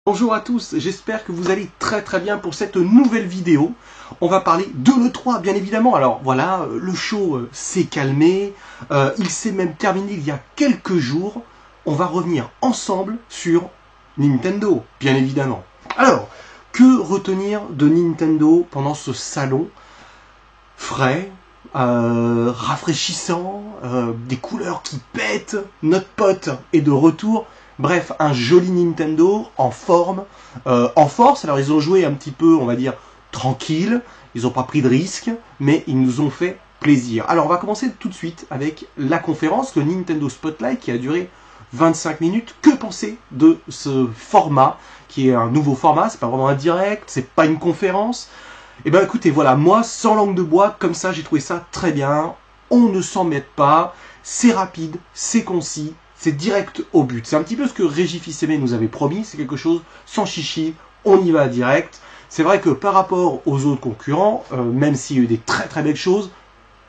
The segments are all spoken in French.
Bonjour à tous, j'espère que vous allez très bien pour cette nouvelle vidéo. On va parler de l'E3 bien évidemment. Alors voilà, le show s'est calmé, il s'est même terminé il y a quelques jours. On va revenir ensemble sur Nintendo, bien évidemment. Alors, que retenir de Nintendo pendant ce salon frais, rafraîchissant, des couleurs qui pètent, notre pote est de retour. Bref, un joli Nintendo en forme, en force. Alors ils ont joué un petit peu, on va dire, tranquille. Ils n'ont pas pris de risques, mais ils nous ont fait plaisir. Alors on va commencer tout de suite avec la conférence, le Nintendo Spotlight qui a duré 25 minutes. Que penser de ce format, qui est un nouveau format? C'est pas vraiment un direct, c'est pas une conférence. Eh bien écoutez, voilà, moi, sans langue de bois, comme ça, j'ai trouvé ça très bien. On ne s'en met pas, c'est rapide, c'est concis. C'est direct au but. C'est un petit peu ce que Régis Fils-Aimé nous avait promis. C'est quelque chose sans chichi, on y va direct. C'est vrai que par rapport aux autres concurrents, même s'il y a eu des très belles choses,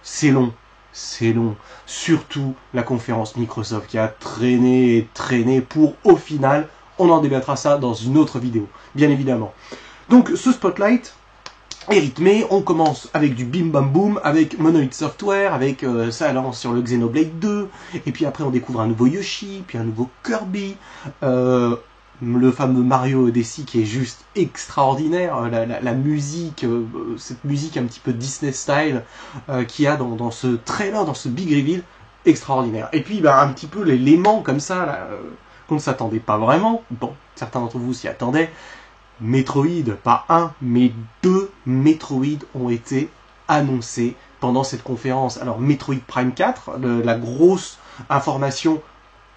c'est long. C'est long. Surtout la conférence Microsoft qui a traîné et traîné pour, au final, on en débattra ça dans une autre vidéo, bien évidemment. Donc ce spotlight est rythmé, on commence avec du bim bam boom, avec Monolith Software, avec ça lance sur le Xenoblade 2, et puis après on découvre un nouveau Yoshi, puis un nouveau Kirby, le fameux Mario Odyssey qui est juste extraordinaire, la musique, cette musique un petit peu Disney style qu'il y a dans ce trailer, dans ce big reveal, extraordinaire. Et puis un petit peu l'élément comme ça, là, qu'on ne s'attendait pas vraiment, bon, certains d'entre vous s'y attendaient. Metroid, pas un, mais deux Metroid ont été annoncés pendant cette conférence. Alors Metroid Prime 4, la grosse information,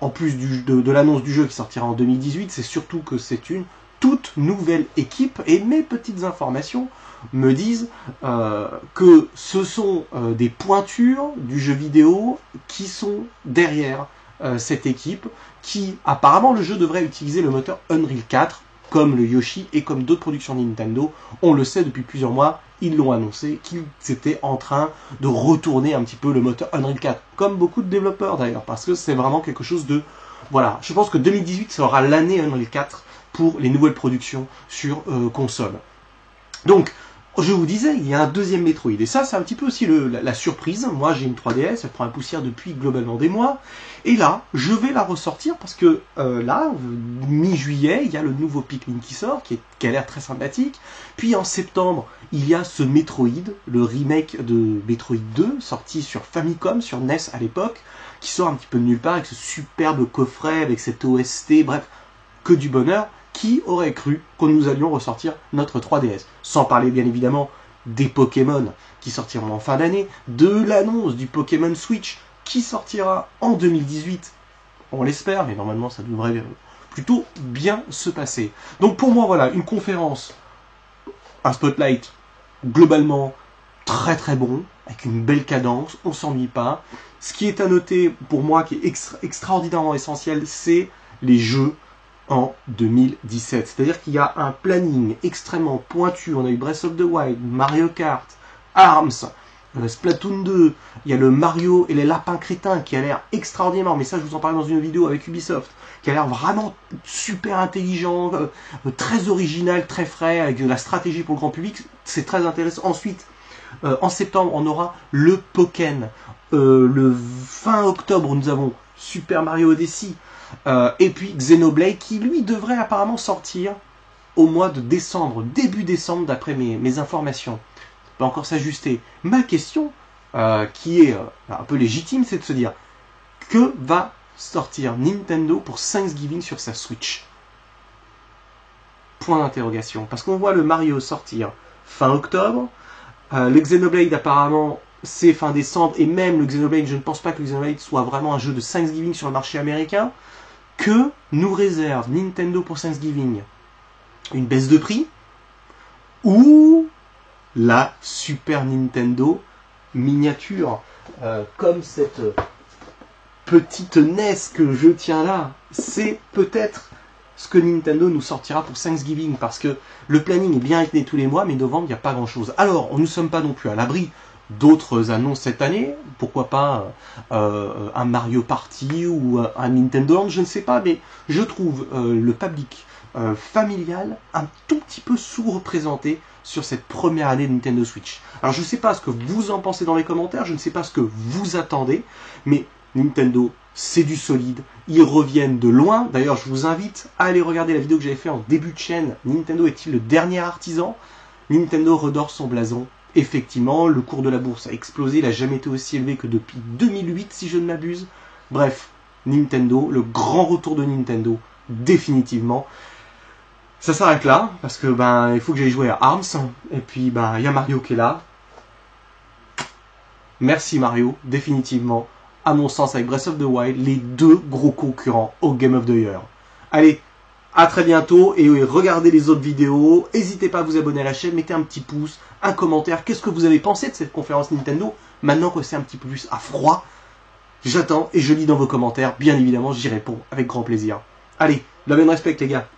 en plus de l'annonce du jeu qui sortira en 2018, c'est surtout que c'est une toute nouvelle équipe, et mes petites informations me disent que ce sont des pointures du jeu vidéo qui sont derrière cette équipe, qui apparemment le jeu devrait utiliser le moteur Unreal 4, comme le Yoshi et comme d'autres productions Nintendo. On le sait depuis plusieurs mois, ils l'ont annoncé, qu'ils étaient en train de retourner un petit peu le moteur Unreal 4, comme beaucoup de développeurs d'ailleurs, parce que c'est vraiment quelque chose de... Voilà, je pense que 2018 sera l'année Unreal 4 pour les nouvelles productions sur console. Donc, je vous disais, il y a un deuxième Metroid, et ça c'est un petit peu aussi la surprise. Moi j'ai une 3DS, elle prend un poussière depuis globalement des mois, et là je vais la ressortir parce que là, mi-juillet, il y a le nouveau Pikmin qui sort, qui a l'air très sympathique, puis en septembre il y a ce Metroid, le remake de Metroid 2, sorti sur Famicom, sur NES à l'époque, qui sort un petit peu de nulle part avec ce superbe coffret, avec cette OST, bref, que du bonheur. Qui aurait cru que nous allions ressortir notre 3DS? Sans parler bien évidemment des Pokémon qui sortiront en fin d'année, de l'annonce du Pokémon Switch qui sortira en 2018. On l'espère, mais normalement ça devrait plutôt bien se passer. Donc pour moi voilà, une conférence, un spotlight globalement très bon, avec une belle cadence, on s'ennuie pas. Ce qui est à noter pour moi, qui est extraordinairement essentiel, c'est les jeux en 2017. C'est-à-dire qu'il y a un planning extrêmement pointu. On a eu Breath of the Wild, Mario Kart, ARMS, Splatoon 2, il y a le Mario et les lapins crétins qui a l'air extraordinaire, mais ça je vous en parle dans une vidéo avec Ubisoft, qui a l'air vraiment super intelligent, très original, très frais, avec de la stratégie pour le grand public, c'est très intéressant. Ensuite, en septembre, on aura le Pokken. Le fin octobre, nous avons Super Mario Odyssey, et puis Xenoblade qui lui devrait apparemment sortir au mois de décembre, début décembre d'après mes informations. Pas encore s'ajuster. Ma question, qui est un peu légitime, c'est de se dire, que va sortir Nintendo pour Thanksgiving sur sa Switch? Point d'interrogation. Parce qu'on voit le Mario sortir fin octobre, le Xenoblade apparemment c'est fin décembre, et même le Xenoblade, je ne pense pas que le Xenoblade soit vraiment un jeu de Thanksgiving sur le marché américain. Que nous réserve Nintendo pour Thanksgiving? Une baisse de prix? Ou la Super Nintendo miniature, comme cette petite NES que je tiens là? C'est peut-être ce que Nintendo nous sortira pour Thanksgiving, parce que le planning est bien rythmé tous les mois, mais novembre, il n'y a pas grand-chose. Alors, nous ne sommes pas non plus à l'abri d'autres annonces cette année, pourquoi pas un Mario Party ou un Nintendo Land, je ne sais pas, mais je trouve le public familiale un tout petit peu sous-représentée sur cette première année de Nintendo Switch. Alors je ne sais pas ce que vous en pensez dans les commentaires, je ne sais pas ce que vous attendez, mais Nintendo, c'est du solide, ils reviennent de loin. D'ailleurs, je vous invite à aller regarder la vidéo que j'avais fait en début de chaîne. Nintendo est-il le dernier artisan? Nintendo redore son blason. Effectivement, le cours de la bourse a explosé, il n'a jamais été aussi élevé que depuis 2008, si je ne m'abuse. Bref, Nintendo, le grand retour de Nintendo, définitivement. Ça s'arrête là, parce que il faut que j'aille jouer à ARMS, et puis il y a Mario qui est là. Merci Mario, définitivement, à mon sens avec Breath of the Wild, les deux gros concurrents au Game of the Year. Allez, à très bientôt, et regardez les autres vidéos, n'hésitez pas à vous abonner à la chaîne, mettez un petit pouce, un commentaire, qu'est-ce que vous avez pensé de cette conférence Nintendo? Maintenant que c'est un petit peu plus à froid, j'attends et je lis dans vos commentaires, bien évidemment j'y réponds avec grand plaisir. Allez, la même respect les gars.